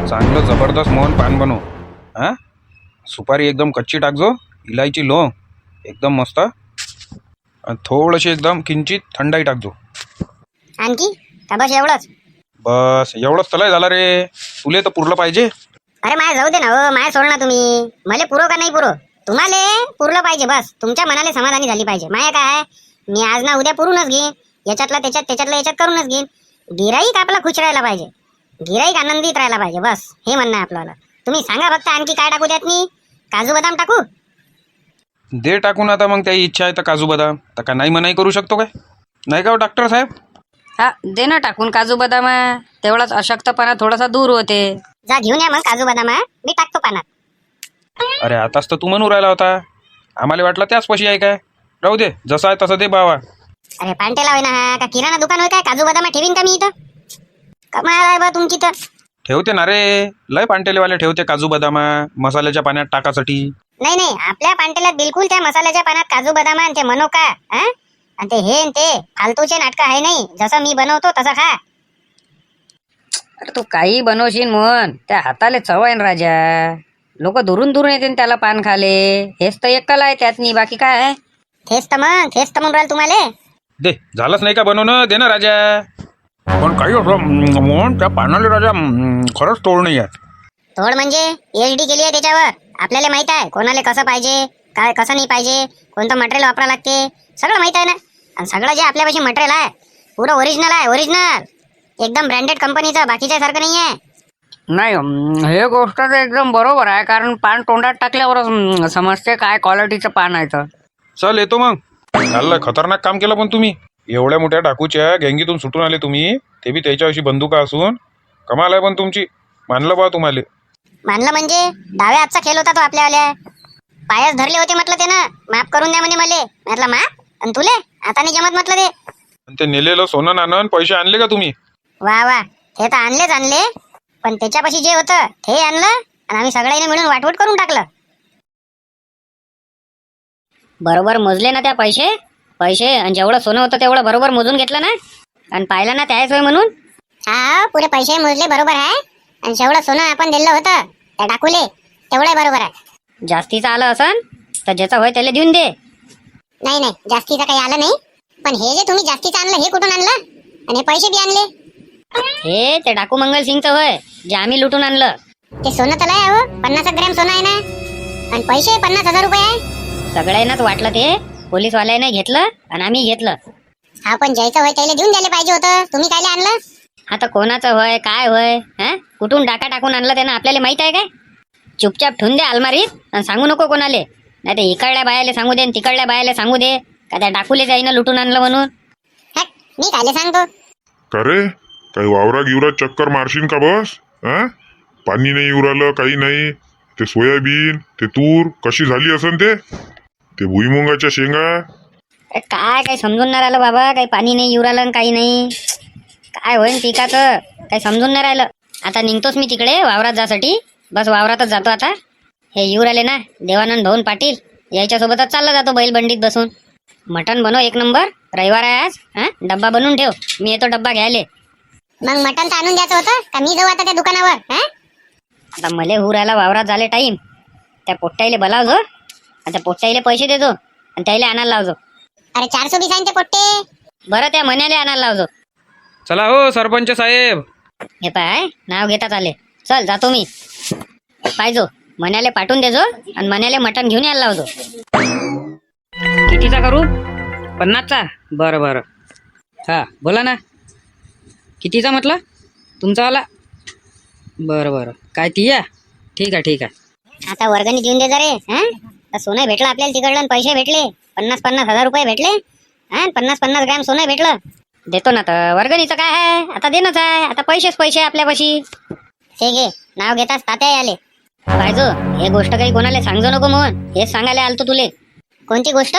चांगलं जबरदस्त मोहन पान बनव. हां, सुपारी एकदम कच्ची टाकजो, इलायची लोंग एकदम मस्त, आणि थोडीशी एकदम किंचित थंडाई टाकजो. आणखी का बस एवढंच? बस एवढंच तलय झालं रे. तुले तर पुरलं पाहिजे. अरे माय जाऊ दे ना हो, माय सोड ना तुम्ही. मला पुरो का नाही पुरो, तुम्हाला पुरलं पाहिजे. बस तुमच्या मनाला समाधानी झाली पाहिजे. माया काय, मी आज ना उद्या पुरूनच घेईन. याच्यातला त्याच्यात, त्याच्यातला याच्यात करूनच घेईन. गिराईक आपला खुश राहायला पाहिजे, गिराईक आनंदित राहायला पाहिजे. बस हे म्हणणं आहे आपल्याला. तुम्ही सांगा फक्त आणखी काय टाकू त्यात? मी काजू बदाम टाकू? दे टाकून आता. मग त्याची इच्छा आहे तर काजू बदाम, तर का नाही मनाई करू शकतो काय? नाही का हो डॉक्टर साहेब? हा, दे ना टाकून काजू बदाम. तेवढाच अशक्तपणा थोडासा दूर होते. जा घेऊन या मग काजू बदाम. मी टाकतो पानात. अरे आताच तर तू म्हणून राहिला होता, आम्हाला वाटलं त्याच पशी आहे काय. राहू दे, जसं आहे तसं दे बाबा. अरे पांटेला होय ना हा, का किराणा दुकान होय काय? काजू बदाम ठेवीन का मी इथं? कमाल आहे बा तुमची तर. ठेवते ना रे, लय पांटेलेवाले ठेवते काजू बदाम मसाल्याच्या पाण्यात टाकासाठी. नाही नाही, आपल्या पांटेल्यात बिलकुल त्या मसाल्याच्या पानात काजू बदाम आणि ते मनोका आणि ते हे ते फालतूचे नाटकं आहे नाही. जसं मी बनवतो तसं खा. अरे तू काही बनवशील मोहन, त्या हाताले चव आहे ना राजा. लोक दुरून दुरून येते त्याला पान खाले. हेच तर एक कला आहे त्यातनी, बाकी काय आहे? तेच तर म्हणून राहिलं तुम्हाला. दे, झालंच नाही का बनवणं? दे ना राजा. पण काही असं म्हणून त्या पानाला राजा खरंच तोड नाही आहे. थोड म्हणजे एचडी केली आहे त्याच्यावर. आपल्याला माहित आहे कोणाला कसं पाहिजे, काय कसं नाही पाहिजे, कोणतं मटेरियल वापरा लागते, सगळं माहित आहे ना. आणि सगळं जे आपल्यापाशी मटेरियल आहे पुरं ओरिजिनल आहे. ओरिजिनल एकदम ब्रँडेड कंपनीचं, बाकीच्या सारखं नाही आहे. नाही, हे गोष्ट तर एकदम बरोबर आहे. कारण पान तोंडात टाकल्यावरच समजते काय क्वालिटीचं पान आहे तर. चल येतो मग. चाललं, खतरनाक काम केलं पण तुम्ही. एवढ्या मोठ्या डाकूच्या गँगीतून सुटून आले तुम्ही, ते बी त्याच्याविषयी बंदुका असून. कमाल आहे पण तुमची. मानलं बा तुम्हाला. मानलं म्हणजे डाव्या हातचा खेळ होता तो आपल्यावाल्या. पायच धरले होते म्हटलं ते ना, माफ करून द्या म्हणे मला. म्हटलं माफ? आणि तुले आता नाही जमत म्हटलं ते. आणि ते नेलेलं सोनं नाणं पैसे आणले का तुम्ही? वा वा, ते तर आणले, पण त्याच्यापाशी जे होतं ते आणलं आणि आम्ही सगळ्यांनी मिळून वाटवट करून टाकलं. बरोबर मोजले ना त्या पैसे आणि जेवढं सोनं होतं तेवढं बरोबर मोजून घेतलं ना, आणि पाहिलं ना त्याच होय म्हणून. हा, पुरे पैसे मोजले बरोबर आहे. आणि जेवढं सोनं आपण दिलं होतं त्या टाकूले तेवढं बरोबर आहे. जास्तीचं आलं असन तर ज्याचं होय त्याला देऊन दे. नाही नाही, जास्तीचं काही आलं नाही. पण हे जे तुम्ही जास्तीचं आणलं हे कुठून आणलं? आणि हे पैसे बी आणले? हे ते डाकू मंगल सिंगचं होय, जे आम्ही लुटून आणलं. ते सोनं तर आहे हो, 50 ग्रॅम सोनं आहे ना. आणि पैसे 50,000 रुपये आहे. सगळ्यांनाच वाटलं ते, पोलीसवाल्याने घेतलं आणि आम्ही घेतलं. हा, पण ज्याचं होय त्याला देऊन द्यायला पाहिजे होतं. तुम्ही कायले आणलं? आता कोणाचं होय काय होय, कुठून डाका टाकून आणलं त्यानं आपल्याला माहित आहे काय? चुपचाप ठेवून दे अलमारीत आणि सांगू नको कोणाले. नाही ते इकडल्या बायाले सांगू दे आणि तिकडल्या बायाले सांगू दे का त्या डाकूले जाईनं लुटून आणलं म्हणून. हट, मी कायले सांगतो? का रे, काही वावरा गिवरा चक्कर मारशील का बस? पाणी नाही उरालं, काही नाही. ते सोयाबीन, ते तूर कशी झाली असन, ते भुईमुंगाच्या शेंगा. अरे काय काही समजून नाही राहिलं बाबा. काही पाणी नाही येऊ राहिलं, काही नाही. काय होईन पिकाचं काही समजून नाही राहिलं. आता निघतोच मी तिकडे वावरात जासाठी. बस वावरातच जातो आता. हे येऊ राहिले ना देवानंद भाऊन पाटील, याच्यासोबतच चालला जातो बैलबंडीत बसून. मटण बनव एक नंबर. रविवार आहे आज. डब्बा बनवून ठेव, मी येतो डब्बा घ्यायले. मग मटण तर आणून द्यायचं होतं का मी जाऊ आता त्या दुकानावर? आता मले होऊ राहिला वावरात झाले टाईम. त्या पोट्टाईले बोलावजो आणि त्या पोट्टाईले पैसे देजो आणि त्याला आणायला लावजो. अरे 420 आहे ते पोट्टे. बरं त्या मन्याले आणायला लावजो. चला हो सरपंच साहेब. हे पाय नाव घेतात आले. चल जातो मी. पाहिजो मन्याले पाठवून देजो आणि मन्याले मटण घेऊन यायला लावजो. कितीचा करू? 50चा? बरं. हा बोला ना, कितीचा म्हटलं तुमचावाला? बरं काय ती या? ठीक आहे. आता वर्गणी देऊन दे जरे. सोनं भेटलं आपल्याला तिकडलं आणि पैसे भेटले. 50,000 रुपये भेटले. 50 ग्रॅम सोनं भेटलं. देतो ना तर. वर्गणीचं काय आहे, आता देणंच आहे. आता पैसे आपल्यापाशी. हे घे, नाव घेताच तात्या आले. पाहिजो हे गोष्ट काही कोणाला सांगजो नको मोहन. हेच सांगायला आलतो तुले. कोणती गोष्ट?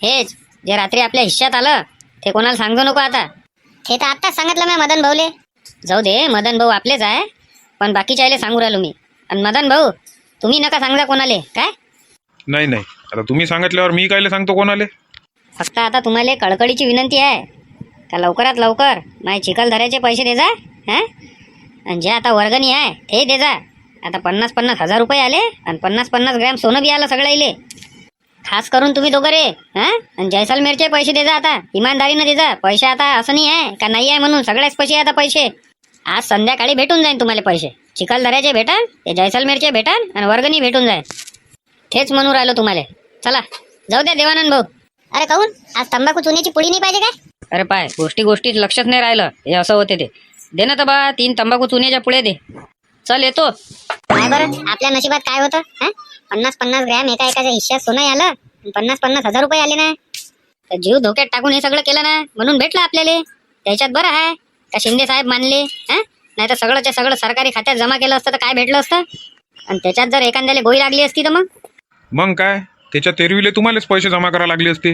हेच जे रात्री आपल्या हिश्श्यात आलं ते कोणाला सांगजो नको आता. हे तर आत्ताच सांगितलं मी मदन भाऊले. जाऊ दे, मदन भाऊ आपलेच आहे, पण बाकीच्याले सांगू राहिलो मी. आणि मदन भाऊ तुम्ही नका सांगा कोणाले काय. नाही आता तुम्ही सांगितल्यावर मी कायले सांगतो कोणाले. फक्त आता तुम्हाला कळकळीची विनंती आहे का लवकरात लवकर माझे चिखलदऱ्याचे पैसे दे जा. आणि जे आता वर्गणी आहे ते दे जा. आता 50,000 रुपये आले आणि 50 ग्रॅम सोनं बी आलं सगळं इले. खास करून तुम्ही दोघं रे आणि जैसलमेरचे पैसे दे जा. आता इमानदारीनं दे जा पैसे. आता असं नाही आहे का नाही आहे म्हणून सगळ्याच पैसे आता पैसे. आज संध्याकाळी भेटून जाईन तुम्हाला पैसे. चिखलदऱ्याचे भेटाल, ते जैसलमेरचे भेटाल आणि वर्गणी भेटून जाईल. तेच म्हणून राहिलो तुम्हाला. चला जाऊ द्या देवानंद भाऊ. अरे काहून आज तंबाखू चुन्याची पुडी नाही पाहिजे काय? अरे पाय गोष्टीत लक्षच नाही राहिलं. हे असं होते ते. दे ना तर बा 3 तंबाखू चुन्याच्या पुढे दे. चल येतो. काय बरं आपल्या नशिबात काय होतं? 50 ग्रॅम एका एकाच्या हिश्श्यात सोनं आलं आणि 50,000 रुपये आले ना. तर जीव धोक्यात टाकून हे सगळं केलं ना म्हणून भेटलं आपल्याला. त्याच्यात बरं आहे का शिंदे साहेब मानले? नाही तर सगळंच्या सगळं सरकारी खात्यात जमा केलं असतं तर काय भेटलं असतं? आणि त्याच्यात जर एखाद्याला गोळी लागली असती तर मग काय त्याच्या तेरवीले तुम्हालाच पैसे जमा करायला लागले असते.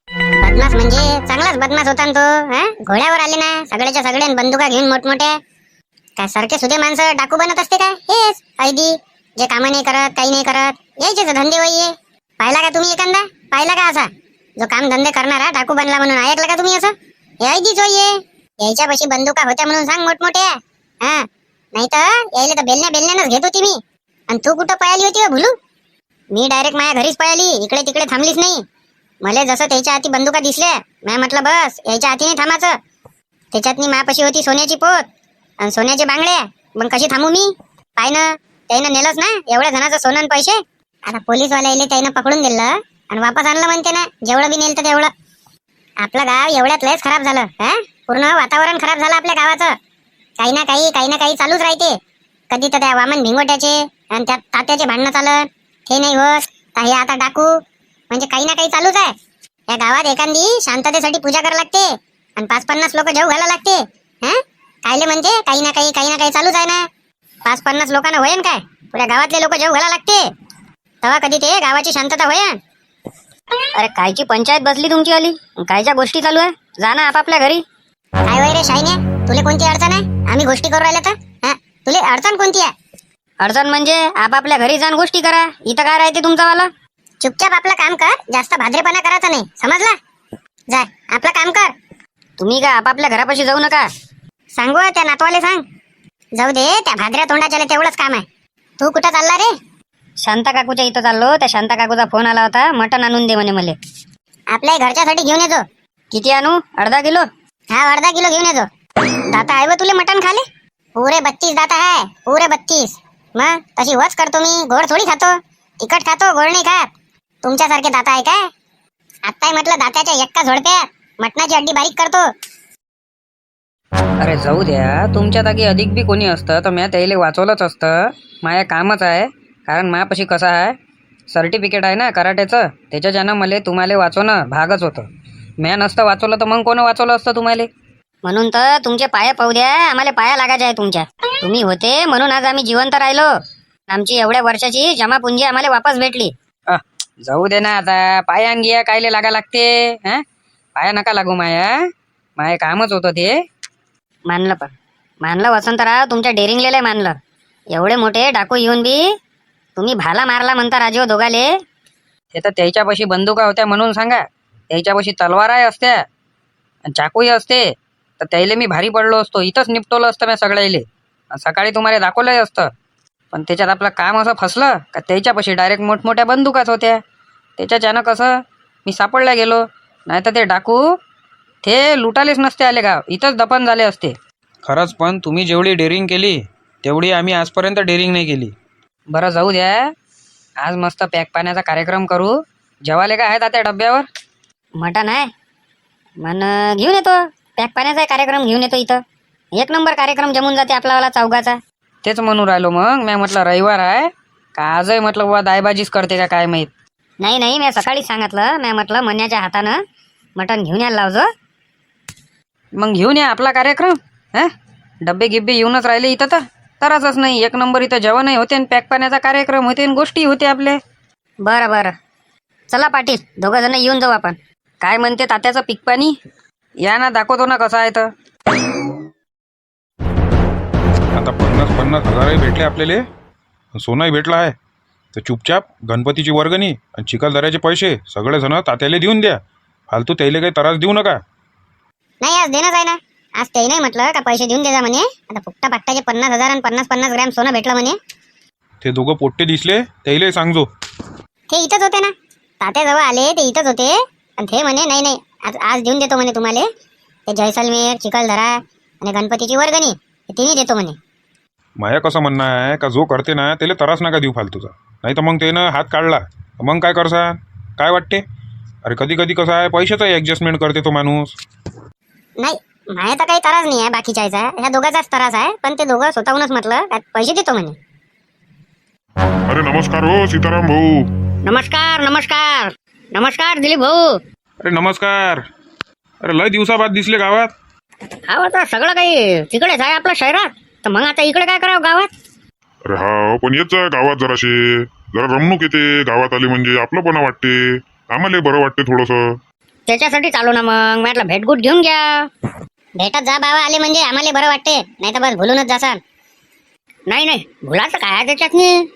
बदमाश म्हणजे चांगलाच बदमाश होता ना तो. घोड्यावर आले ना सगळ्याच्या सगळ्या बंदुका घेऊन मोठमोठ्या. काय सारखे सुधे माणसं डाकू बनत असते काय? हेच ऐदी जे कामं नाही करत काही नाही करत यायचे धंदे वय. पाहिला का तुम्ही एखादा? पाहिला का असा जो काम धंदे करणारा डाकू बनला म्हणून? ऐकलं का तुम्ही असं? हे ऐदीच होय. यायच्यापाशी बंदुका होत्या म्हणून सांग मोठमोठ्या. नाही तर यायला तर बेलण्यानंच घेत होती मी. आणि तू कुठं पळाली होती हो भुलू? मी डायरेक्ट माझ्या घरीच पळाली. इकडे तिकडे थांबलीच नाही. मला जसं त्याच्या हाती बंदुका दिसल्या मी म्हटलं बस याच्या हाती नाही थांबायचं. त्याच्यातनी मापाशी होती सोन्याची पोत आणि सोन्याचे बांगड्या. मग कशी थांबू मी? पाय ना त्यानं नेलंच ना एवढ्या जणांचं सोनं आणि पैसे. आता पोलीसवाल्या इले त्यानं पकडून दिलं आणि वापस आणलं म्हणते ना. जेवढं बी नेलं तेवढं. आपलं गाव एवढ्यात लयच खराब झालं. पूर्ण वातावरण खराब झालं आपल्या गावाचं. काही ना काही चालूच राहते. कधी तर त्या वामन भिंगोट्याचे आणि त्या तात्याचे भांडणं चालत. हे नाही होत तर हे आता डाकू. म्हणजे काही ना काही चालूच आहे. या गावात एखादी शांततेसाठी पूजा करायला लागते आणि 50 लोक जेव घालायला लागते. कायले म्हणते काही ना काही चालूच आहे ना. 50 लोकांना होईन काय? पुऱ्या गावातले लोक जेव घालायला लागते तेव्हा कधी ते गावाची शांतता होईन. अरे कायची पंचायत बसली तुमची आली? कायच्या गोष्टी चालू आहे? जा ना आपापल्या घरी. काय वय रे शाईने तुले कोणती अडचण आहे? आम्ही गोष्टी करू राहिल्या तर तुले अडचण कोणती आहे? अडचण म्हणजे आपापल्या घरी जाऊन गोष्टी करा. इथं काय राहते तुमचावाला? चुपचाप आपलं काम कर. जास्त भाद्रेपणा करायचा नाही समजला? जाय आपलं काम कर. तुम्ही काय आपापल्या घरापाशी जाऊ नका. सांगू त्या नातवाले सांग. जाऊ दे त्या भाद्र्या तोंडाच्याला तेवढंच काम आहे. तू कुठं चालला रे? शांता काकूच्या इथं चाललो. त्या शांता काकूचा फोन आला होता. मटण आणून दे म्हणे मला. आपल्या घरच्यासाठी घेऊन येतो. किती आणू? अर्धा किलो? हा 1/2 किलो घेऊन येतो. दाता आहे व तुले मटण खाले? पुरे 32 दाता आहे. पुरे 32. मग तशी वच करतो मी. गोड थोडी खातो. तिखट खातो गोड नाही खात. तुमच्यासारखे दाता आहे काय? आत्ताही म्हटलं दात्याच्या एक्का झोडप्यात मटणाची हड्डी बारीक करतो. अरे जाऊ द्या. तुमच्या जागी अधिक बी कोणी असतं तर म्या त्याला वाचवलंच असतं. माया कामच आहे. कारण मायापाशी कसं आहे सर्टिफिकेट आहे ना कराटेचं. त्याच्याच्यानं मला तुम्हाला वाचवणं भागच होतं. म्या नसतं वाचवलं तर मग कोण वाचवलं असतं तुम्हाला? म्हणून तर तुमचे पाया पाहू द्या. आम्हाला पाया लागायचे आहे तुमच्या. तुम्ही होते म्हणून आज आम्ही जिवंत राहिलो. आमची एवढ्या वर्षाची जमापुंजी आम्हाला वापस भेटली. जाऊ दे ना आता. पाया गिया कायले लागा लागते? पाया नका लागू माया कामच होतं ते. मानलं वसंतराव. तुमच्या डेरिंगलेलं मानलं. एवढे मोठे डाकू येऊन बी तुम्ही भाला मारला म्हणता राजीव दोघाले. ते तर त्याच्यापाशी बंदुका होत्या म्हणून सांगा. त्याच्यापाशी तलवाराही असत्या चाकूही असते तर त्याला मी भारी पडलो असतो. इथंच निपटवलं असतं मी सगळ्याले. सकाळी तुम्हाला दाखवलंही असतं. पण त्याच्यात आपलं काम असं फसलं का त्याच्यापाशी डायरेक्ट मोठमोठ्या बंदुकाच होत्या. त्याच्याच्यानं कसं मी सापडल्या गेलो. नाही तर ते डाकू ते लुटालेच नसते आले गाव. इथंच दफन झाले असते. खरंच पण तुम्ही जेवढी डेअरिंग केली तेवढी आम्ही आजपर्यंत डेअरिंग नाही केली. बरं जाऊ द्या. आज मस्त पॅक पाण्याचा कार्यक्रम करू. जेवाले काय आहेत त्या डब्यावर? मटण आहे. मन घेऊन येतो. पॅक पाण्याचा कार्यक्रम घेऊन येतो. इथं 1 नंबर कार्यक्रम जमून जाते आपलावाला चौघाचा. तेच म्हणून राहिलो. मग मी म्हटलं रविवार आहे का आजही म्हटलं बुवा दायबाजीच करते का काय माहीत. नाही मी सकाळीच सांगितलं. मी म्हटलं मन्याच्या हातानं मटण घेऊन यायला लावजो. मग घेऊन या आपला कार्यक्रम. डब्बे गिब्बे येऊनच राहिले इथं तरच नाही. 1 नंबर इथं जेवणही होते आणि पॅक पाण्याचा कार्यक्रम होते आणि गोष्टी होते आपले. बरं चला पाटील 2 जण येऊन जाऊ आपण. काय म्हणते तात्याचं पीक पाणी? या ना दाखवतो ना कसं आहे तर. आता 50,000 भेटले आपल्याला. सोनाही भेटला आहे. तर चुपचाप गणपतीची वर्गणी आणि चिखलदऱ्याचे पैसे सगळेजण तात्याला देऊन द्या. फालतू त्याला काही त्रास देऊ नका. नाही आज देणंच आहे ना. आज ते नाही म्हटलं का पैसे देऊन देजा म्हणे. आता फुकटा पाट्ट्याचे 50,000 आणि 50-50 ग्रॅम सोनं भेटलं म्हणे. ते दोघं पोट्टे दिसले त्याला सांगजो. ते इथंच होते ना, तात्याजवळ आले ते इथंच होते. आणि ते म्हणे नाही नाही आज देऊन देतो म्हणे तुम्हाला. ते जैसलमेर, चिखलदरा आणि गणपतीची वर्गणी हे तिन्ही देतो म्हणे. माया कसं म्हणणं आहे का जो करते ना त्याला त्रास नका देऊ फालतूचा. नाही तर मग त्यानं हात काढला मग काय करसा काय वाटते. अरे कधी कधी कसं आहे पैशाचा ॲडजस्टमेंट करते तो माणूस. नाही माझ्या तर काही त्रास नाही आहे बाकीच्याचा, ह्या दोघांचाच त्रास आहे. पण ते दोघं स्वतःहूनच म्हटलं का पैसे देतो म्हणे. अरे नमस्कार हो सीताराम भाऊ. नमस्कार नमस्कार नमस्कार दिलीप भाऊ. अरे नमस्कार. अरे लय दिवसाबाद दिसले गावात. हा आता सगळं काही तिकडेच आहे आपल्या शहरात, तर मग आता इकडे काय करावं गावात. अरे हा पण येत जा गावात जराशे, जरा रमणूक येते गावात आली म्हणजे आपलंपणा वाटते, आम्हाला बरं वाटते थोडंसं. त्याच्यासाठी चालू ना मग म्हटलं भेटगुट घेऊन घ्या. भेटत जा बाबा आले म्हणजे आम्हाला बरं वाटते, नाही तर बस भुलूनच जासाल. नाही नाही भुलाचं काय आहे त्याच्यात नाही.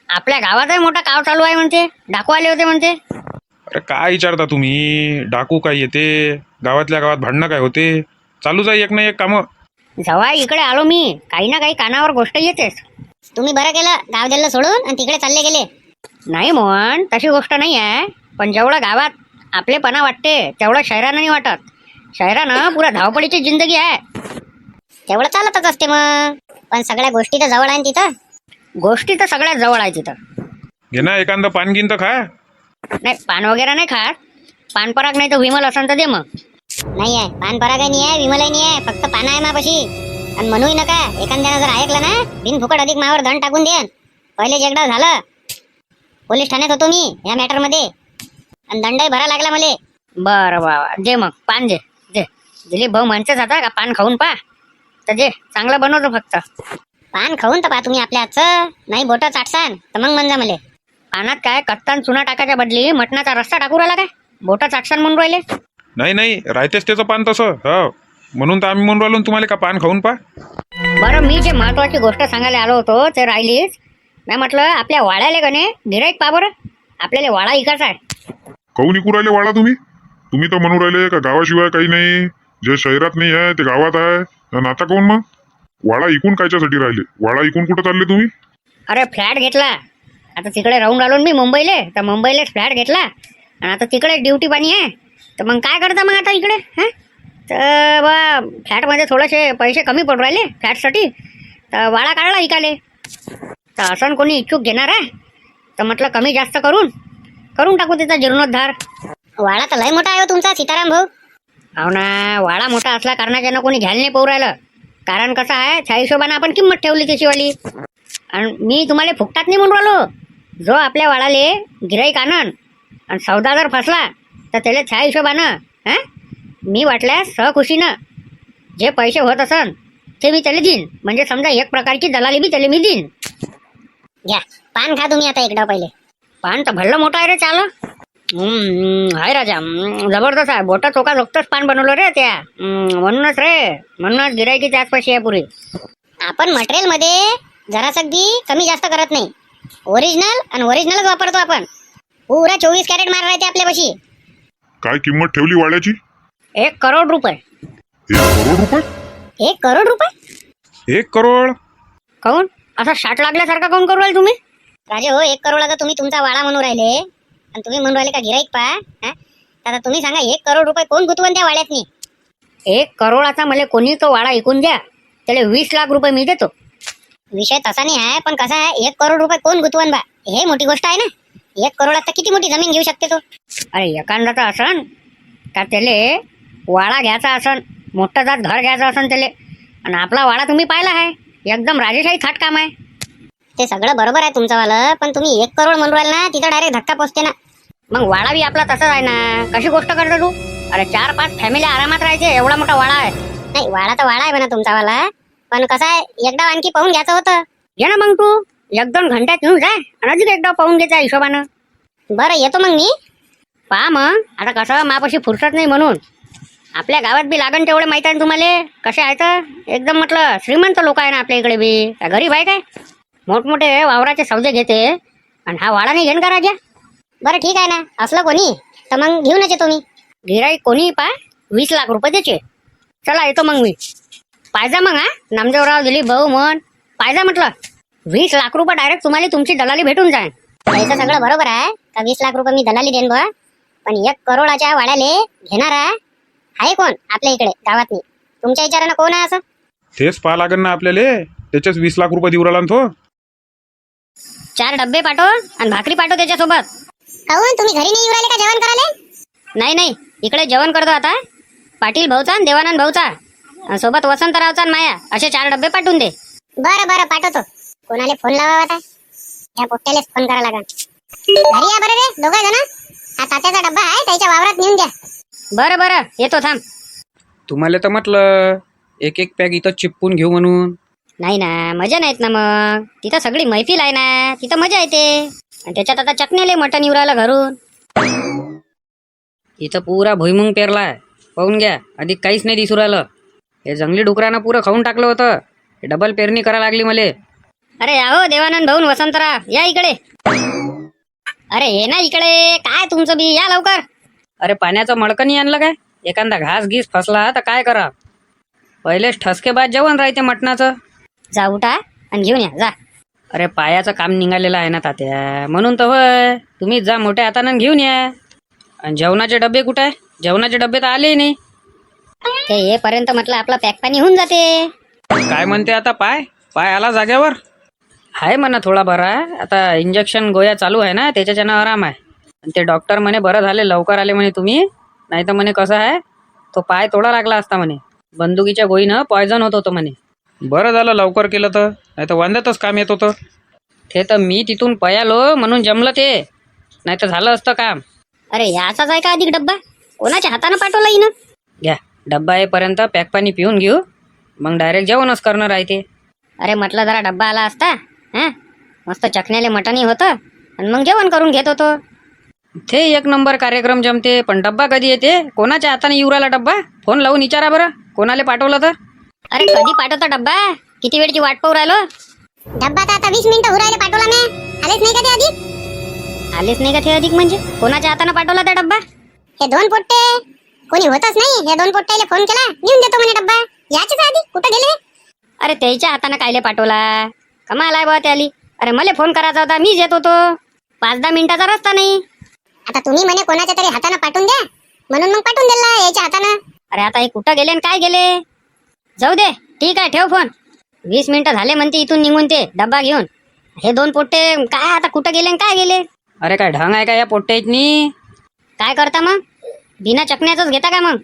आपल्या गावातही मोठा काव चालू आहे म्हणते, डाकू आले होते म्हणते. अरे काय विचारता तुम्ही. डाकू काय येते गावातल्या गावात भांडणं काय होते. चालूच आहे एक ना एक कामं. जेव्हा इकडे आलो मी काही ना काही कानावर गोष्ट येतेच. तुम्ही बरं केलं गाव दिलं सोडून आणि तिकडे चालले गेले. नाही मोहन तशी गोष्ट नाही आहे, पण जेवढं गावात आपलेपणा वाटते तेवढं शहरानं नाही वाटत. शहरानं पुरा धावपळीची जिंदगी आहे. तेवढं चालतच असते मग, पण सगळ्या गोष्टी तर जवळ आहे तिथं. गोष्टी तर सगळ्यात जवळ आहे तिथं. घे ना एखादं पान गिन तर खा. नाही पान वगैरे नाही खात. पान पराग नाही तर विमल असन तर दे मग. नाही आहे पान परागही नाही आहे, विमलही नाही आहे, फक्त पान आहे मापाशी. आणि म्हणूही नका, एखाद्यानं जर ऐकलं ना बिनफुकट अधिक मावर दंड टाकून देन. पहिलेच एकदा झालं, पोलीस ठाण्यात होतो मी या मॅटर मध्ये आणि दंडही भरा लागला मला. बरं बाबा दे मग पान दे दे. दिलीप भाऊ म्हणतेच आता का पान खाऊन पा, तर दे चांगलं बनवतो फक्त. पान खाऊन तर पहा तुम्ही आपल्या हातचं, नाही बोटं चाटसान तर मग म्हणजा मले. पानात काय कत्तान चुना टाकायच्या बदली मटणाचा रस्ता टाकू राहिला काय, बोटा चाटसान म्हणून राहिले. नाही नाही राहतेच त्याचं पान तसं. हो म्हणून तर आम्ही म्हणून राहिलो ना तुम्हाला का पान खाऊन पा. बरं मी जे महत्वाची गोष्ट सांगायला आलो होतो ते राहिलीच. मी म्हटलं आपल्या वाड्याले गणे गिराईक पा बरं, आपल्याला वाडा इकायचा आहे. काहून इकू राहिले वाडा तुम्ही. तुम्ही तर म्हणू राहिले का गावाशिवाय काही नाही, जे शहरात नाही आहे ते गावात आहे. आणि आता कोण मग वाडा इकून कायच्यासाठी राहिले. वाडा इकून कुठं चालले तुम्ही. अरे फ्लॅट घेतला, आता तिकडे राहून राहिलो मी मुंबईले, तर मुंबईलाच फ्लॅट घेतला आणि आता तिकडे ड्युटी पाणी आहे. तर मग काय करता मग आता इकडे. हां तर बा फ्लॅटमध्ये थोडेसे पैसे कमी पडू राहिले फ्लॅटसाठी, तर वाडा काढला इकाले. तर असं कोणी इच्छुक घेणार आहे तर म्हटलं कमी जास्त करून टाकू त्याचा जीर्णोद्धार. वाडा तर लय मोठा आहे हो तुमचा सीताराम भाऊ. हो ना वाडा मोठा असल्या कारणाच्यानं कोणी घ्यायला नाही पाहू राहिलं. कारण कसं आहे त्या हिशोबानं आपण किंमत ठेवली त्याचीवाली. आणि मी तुम्हाला फुकटात नाही म्हणून राहिलो. जो आपल्या वाडाले गिराईक आणन आणि सौदा जर फसला तर त्याला त्या हिशोबानं हां मी वाटल्यास सहखुशीनं जे पैसे होत असन ते मी त्याला देईन. म्हणजे समजा एक प्रकारची दलाली बी त्याला मी देईन. घ्या पान खा तुम्ही आता एकदा पहिले. पान तर भल्लं मोठं आहे रे चाल. हाय राजा जबरदस्त आहे. बोटा चोका जोगतच पान बनवलं रे त्या. म्हणूनच रे म्हणूनच गिरायकीची आसपाशी आहे पुरी. आपण मटेरियल मध्ये जरासं अगदी कमी जास्त करत नाही. ओरिजिनल आणि ओरिजिनलच वापरतो आपण. पुरा 24 कॅरेट माल राहते आपल्यापाशी. काय किंमत ठेवली वाड्याची. 1 करोड रुपये. 1 करोड रुपये. 1 करोड रुपये 1 करोड. काऊन असं शाट लागल्यासारखा काऊन करू राहिले तुम्ही. राजे हो 1 करोडाचा तुम्ही तुमचा वाडा म्हणून राहिले आणि तुम्ही म्हणून राहिले का गिराईक पा. आता तुम्ही सांगा 1 करोड रुपये कोण गुंतवून त्या वाड्यातनी. 1 करोडाचा मला कोणी तो वाडा ऐकून द्या, त्याला 20 लाख रुपये मी देतो. विषय तसा नाही आहे, पण कसा आहे 1 करोड रुपये कोण गुंतवून बा हे मोठी गोष्ट आहे ना. 1 करोडात तर किती मोठी जमीन घेऊ शकते तो. अरे एखादा असन का त्याले वाडा घ्यायचा असन, मोठं जात घर घ्यायचं असन त्याले, आणि आपला वाडा तुम्ही पाहिला आहे एकदम राजेशाही थाट काम आहे. ते सगळं बरोबर आहे तुमचंवालं, पण तुम्ही 1 करोड म्हणून राहिले ना तिथं डायरेक्ट धक्का पोचते ना. मग वाडा बी आपला तसाच आहे ना. कशी गोष्ट करतो तू. अरे 4-5 फॅमिली आरामात राहायचे एवढा मोठा वाडा आहे. नाही वाडा तर वाडा आहे म्हणा तुमचावाला, पण कसं आहे एकदा आणखी पाहून घ्यायचं होतं. घे ना मग तू 1-2 घंट्यात येऊन जाय आणि अजून एकदा पाहून घ्यायच्या हिशोबानं. बरं येतो मग मी. पहा मग आता कसं मापाशी फुरसत नाही म्हणून. आपल्या गावात बी लागण तेवढे माहित आहे तुम्हाला कसे आहेत. एकदम म्हटलं श्रीमंत लोक आहे ना आपल्या इकडे बी. काय गरीब आहे काय. मोठमोठे वावराचे सौदे घेते आणि हा वाडा नाही घेन का राजा. बरं ठीक आहे ना, असलं कोणी तर मग घेऊनच येतो मी. गिराईक कोणी पा 20 लाख रुपये द्यायचे. चला येतो मग मी. पाहिजा मग हा नामदेवराव दिलीप भाऊ म्हण पाहिजा म्हटलं. 20 लाख रुपये डायरेक्ट तुम्हाला तुमची दलाली भेटून जाईल. त्याचं सगळं बरोबर आहे का 20 लाख रुपये मी दलाली देईन बा, पण 1 करोडाच्या वाड्याले घेणारा आहे कोण आपल्या इकडे गावात? तुमच्या विचारानं कोण आहे असं? तेच पाहा लागेल ना आपल्याला. त्याच्याच 20 लाख रुपये देऊ राहिला ना तो. 4 डब्बे पाठव आणि भाकरी पाठव त्याच्यासोबत. काहून तुम्ही घरी नाही येऊ राहिले का जेवण करायला? नाही इकडे जेवण करतो आता. पाटील भाऊचा आणि देवानंद भाऊचा आणि सोबत वसंतरावचा आणि माया असे 4 डब्बे पाठवून दे. बरं पाठवतो. कोणाला फोन लावा आता? या पोट्यालाच फोन करा लागेल. घरी या बरं रे दोघं जण. हा तात्याचा डब्बा आहे त्याच्या वावरात नेऊन द्या. बरं येतो थांब. तुम्हाला तर म्हटलं एक एक पॅक इथं चिपकून घेऊ म्हणून. नाही ना मजा नाहीत ना मग. तिथं सगळी मैफिल आहे ना, तिथं मजा येते. आणि त्याच्यात आता चटणीले मटण येऊ घरून. इथं पुरा भुईमुंग पेरलाय पाहून घ्या. अधिक काहीच नाही दिसू राहिलं. हे जंगली डुकरानं पुरं खाऊन टाकलं होतं. हे डबल पेरणी करा लागली मले. अरे याहो देवानंद भाऊन वसंतराव या इकडे. अरे ये ना इकडे. काय तुमचं बी या लवकर. अरे पाण्याचं मडकं नाही आणलं काय? एखादा घास गीस फसला तर काय करा? पहिलेच ठसकेबाज जेवण राहते मटणाचं. जा उठा आणि घेऊन या जा. अरे पायाचं काम निघालेलं आहे ना तात्या, म्हणून तर होय. तुम्हीच जा मोठ्या हातानं घेऊन या. आणि जेवणाचे डबे कुठे आहे? जेवणाचे डबे तर आले नाही. ते येपर्यंत म्हटलं आपला पॅक पाणी होऊन जाते. काय म्हणते आता? पाय आला जाग्यावर? आहे म्हणा थोडा बरा. आता इंजेक्शन गोळ्या चालू आहे ना, त्याच्यानं आराम आहे. आणि ते डॉक्टर म्हणे बरं झाले लवकर आले म्हणे तुम्ही. नाही तर म्हणे कसं आहे तो पाय तोडा लागला असता म्हणे. बंदुकीच्या गोळीनं पॉयझन होत होतं म्हणे. बरं झालं लवकर केलं तर, नाही तर वांद्यातच काम येत होतं. ते तर मी तिथून पयालो म्हणून जमलं ते, नाही तर झालं असतं काम. अरे याचाच आहे का अधिक डब्बा? कोणाच्या हातानं पाठवला हिनं? घ्या डब्बा येईपर्यंत पॅक पाणी पिऊन घेऊ, मग डायरेक्ट जेवणच करणार आहे ते. अरे म्हटलं जरा डब्बा आला असता. हा मस्त चखण्याले मटणी होतं आणि मग जेवण करून घेत होतो. ते 1 नंबर कार्यक्रम जमते. पण डब्बा कधी येते? कोणाच्या हाताने येऊ राहिला डब्बा? फोन लावून विचारा बरं कोणाला पाठवलं तर. अरे कधी पाठवतो डब्बा? किती वेळची वाट पाहू राहिलो. डब्बा तर आता 20 मिनिटं हुरायला पाठवला मी. आलेच नाही का ते अधिक? आलेच नाही का ते अधिक म्हणजे? कोणाच्या हातानं पाठवला त्या डब्बा? हे 2 पोट्टे कोणी होतच नाही. हे 2 पोट्ट्याला फोन केला नेऊन देतो म्हणे डब्बा. याचेच आधी कुठं गेले? अरे त्याच्या हातानं कायले पाठवला? कमाल आहे बा त्याली. अरे मला फोन करायचा होता, मीच येत होतो. 5-10 मिनिटाचा रस्ता नाही. आता तुम्ही म्हणे कोणाच्या तरी हातानं पाठवून द्या म्हणून मग पाठवून दिला याच्या हातानं. अरे आता हे कुठं गेले आणि काय गेले? जाऊ दे ठीक आहे ठेव फोन. 20 मिनिटं झाले म्हणते इथून निघून ते डब्बा घेऊन. हे 2 पोट्टे काय आता कुठं गेले आणि काय गेले? अरे काय ढंग आहे का या पोट्ट्यातनी? काय करता मग? बिना चकण्याचंच घेता का मग?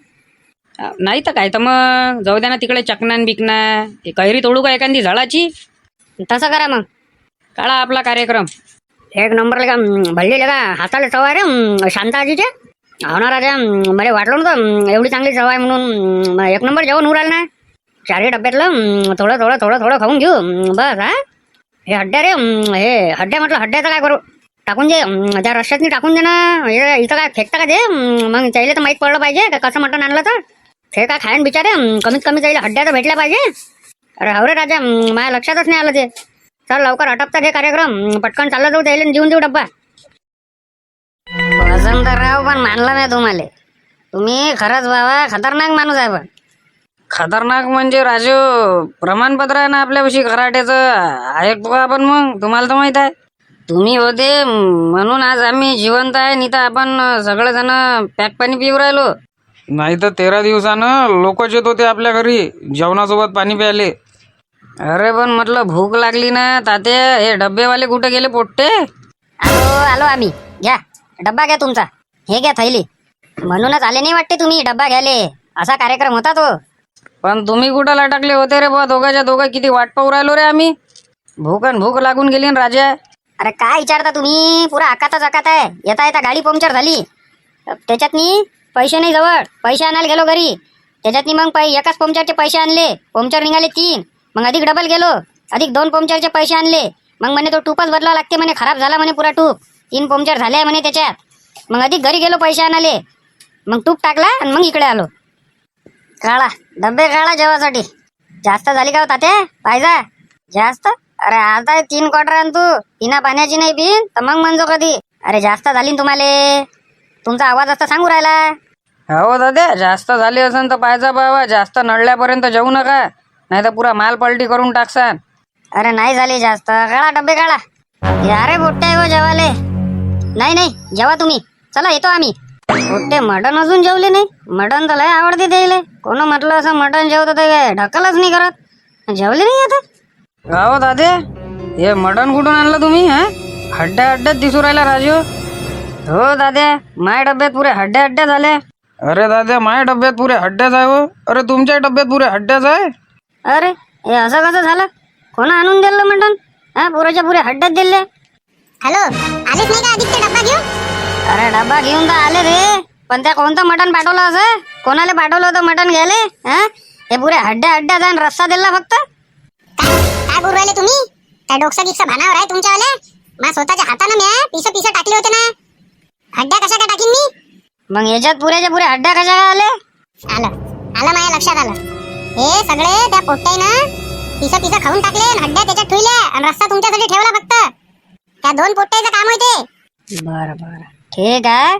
नाही तर काय तर मग जाऊ द्या ना तिकडे चकनान बिकना. ते कैरी तोडू का एखादी झाडाची? तसं करा मग. काढा आपला कार्यक्रम. 1 नंबरला का भरलेलं का हाताला चव आहे रे शांताजीचे. हो ना राजा, मला वाटलं नव्हतं एवढी चांगली चव आहे म्हणून. 1 नंबर जेवण उराल ना. 4 डब्यातलं थोडं खाऊन घेऊ बस. हा हे हड्ड्या रे, हे हड्ड्या म्हटलं हड्ड्याचं काय करू? टाकून दे त्या रश्यातनी टाकून दे ना. हे इथं काय फेकता का ते? मग त्याला तर माहीत पडलं पाहिजे का कसं मटण आणलं तर. ते काय खायन बिचारे कमीत कमी त्याला हड्ड्याचं भेटल्या पाहिजे. अरे हो रे राजा, माझ्या लक्षातच नाही आलं ते. चल लवकर आटपतात हे कार्यक्रम. पटकन चालला जाऊ त्याला देऊन देऊ डब्बा. वसंतराव पण मानला नाही तुम्हाला. तुम्ही खरंच बाबा खतरनाक माणूस आहे. पण खतरनाक म्हणजे राजू प्रमाणपत्र आहे ना आपल्यापाशी कराटेचं. ऐकतो का आपण? मग तुम्हाला तर माहित आहे तुम्ही होते म्हणून आज आम्ही जिवंत आहे. नाही तर आपण सगळेजण पॅक पाणी पिऊ राहिलो. नाही तर 13 दिवसानं लोकच येत होते आपल्या घरी जेवणासोबत पाणी प्यायले. अरे पण म्हटलं भूक लागली ना तात्या. हे डब्बेवाले कुठे गेले पोट्टे? आलो आम्ही. घ्या डब्बा घ्या तुमचा. हे घ्या थैली. म्हणूनच आले नाही वाटते तुम्ही डब्बा घ्याले. असा कार्यक्रम होता तो. पण तुम्ही कुठं लटकले होते रे बा? दोघांच्या दोघं किती वाट पाहू राहिलो रे आम्ही. भूक लागून गेली ना राजा. अरे काय विचारता तुम्ही? पुरा आकातच आकात आहे. येता गाडी पंक्चर झाली. त्याच्यातनी पैसे नाही जवळ. पैसे आणायला गेलो घरी. त्याच्यातनी मग एकाच पंक्चरचे पैसे आणले. पंक्चर निघाले 3. मग अधिक डबल गेलो. अधिक 2 पंक्चरचे पैसे आणले. मग म्हणे तो टूपच बदलावा लागते म्हणे. खराब झाला म्हणे पुरा टूप. 3 पंक्चर झाले म्हणे त्याच्यात. मग अधिक घरी गेलो पैसे आणाले. मग टूप टाकला आणि मग इकडे आलो. काढा डब्बे काढा जेवासाठी. जास्त झाली का तात्या? पाहिजा जास्त? अरे आता 3 क्वार्टर आण तू. पिना पाण्याची नाही पिन तर मग म्हणजो कधी. अरे जास्त झाली ना तुम्हाला. तुमचा आवाज असता सांगू राहिला. हो दादा, जास्त झाली असेल तर पाहिजे बाबा, जास्त नळल्यापर्यंत जेवू नका, नाही तर पुरा माल पलटी करून टाकसान. अरे नाही झाली जास्त, काढा डब्बे काढा. या रे पोट्टे हो जेवाले. नाही नाही जेवा तुम्ही, चला येतो आम्ही. पोट्टे मटण अजून जेवले नाही. मटण तर लय आवडते त्याले. कोण म्हटलं असं मटण जेवतं ते काय ढकलच नाही करत. जेवले नाही आता. हो दादा, हे मटण कुठून आणलं तुम्ही? हा, हड्ड्या हड्ड्यात दिसू राहिला राजू. हो दादा, माझ्या डब्यात पुरे हड्ड्या हड्ड्या झाले. अरे दादा, माझ्या डब्यात पुरे हड्ड्याच आहे हो. अरे तुमच्या डब्यात पुरे हड्ड्याच आहे. अरे हे असं कसं झालं? कोण आणून दिलं मटण? हा, पुरेच्या पुरे हड्ड्यात दिले. हॅलो, आलेच नाही का आदित्य डब्बा घेऊन? अरे डब्बा घेऊन तर आले रे, पण त्या कोणतं मटण पाठवलं असं? कोणाला पाठवलं होतं मटण घ्यायला? हा, हे पुरे हड्ड्या हड्ड्यात आणि रस्सा दिला फक्त. काय बोलू राहिले तुम्ही? काय डोकसा गिक्सा भानावर आहे तुमच्यावाले? माझ्या स्वतःच्या हातानं मी पिसं टाकले होते ना. हड्ड्या कशा काय टाकीन मी? मग याच्यात पुऱ्याच्या पुरे हड्ड्या कशा काय आले? आलं माझ्या लक्षात आलं. हे सगळे त्या पोट्ट्यानं पिसं खाऊन टाकले आणि हड्ड्या त्याच्यात ठेवल्या आणि रस्सा तुमच्यासाठी ठेवला फक्त. त्या 2 पोट्ट्याचं काम होते. बरं ठीक आहे,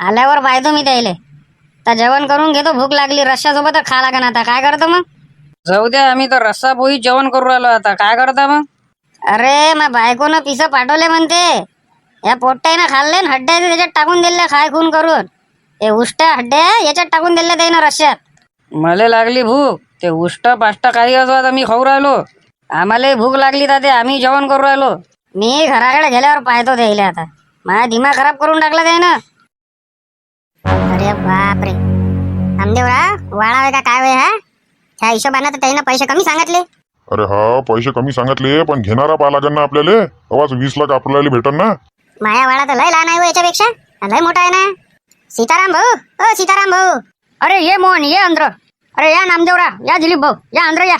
आल्यावर पाहतो मी त्याले. तर जेवण करून घेतो, भूक लागली. रश्श्यासोबत खा लागन. आता काय करतो मग? जाऊ द्या, आम्ही तर रस्सा पोळी जेवण करू राहिलो. आता काय करता मग? अरे मग बायकोनं पिसं पाठवले म्हणते. या पोट्ट्यानं खाल्ले आणि हड्ड्या त्याच्यात टाकून दिले खाय खून करून. हे उष्ट्या हड्ड्या याच्यात टाकून दिले त्यानं रश्श्यात. मला लागली भूक. ते उष्ट पाष्ट काही असो, आता मी खाऊ राहिलो. आम्हाला भूक लागली तर आम्ही जेवण करू राहिलो. मी घराकडे गेल्यावर पाहतो त्याला. आता माझा दिमाग खराब करून टाकला त्यानं. अरे बापरे, आमदेवरा वाळावे का काय वे? हा, ह्या हिशोबानं तर त्यानं पैसे कमी सांगितले. अरे हा, पैसे कमी सांगितले, पण घेणारा पा लागन ना आपल्याला. आवाज 20 लाख आपल्याला भेटन ना. माया वाळा तर लय लहान आहे हो याच्यापेक्षा, लय मोठा आहे ना. सीताराम भाऊ, ओ सीताराम भाऊ. अरे ये मोहन, ये अंद्र. अरे या नामदेवरा, या दिलीप भाऊ, या अंद्र या.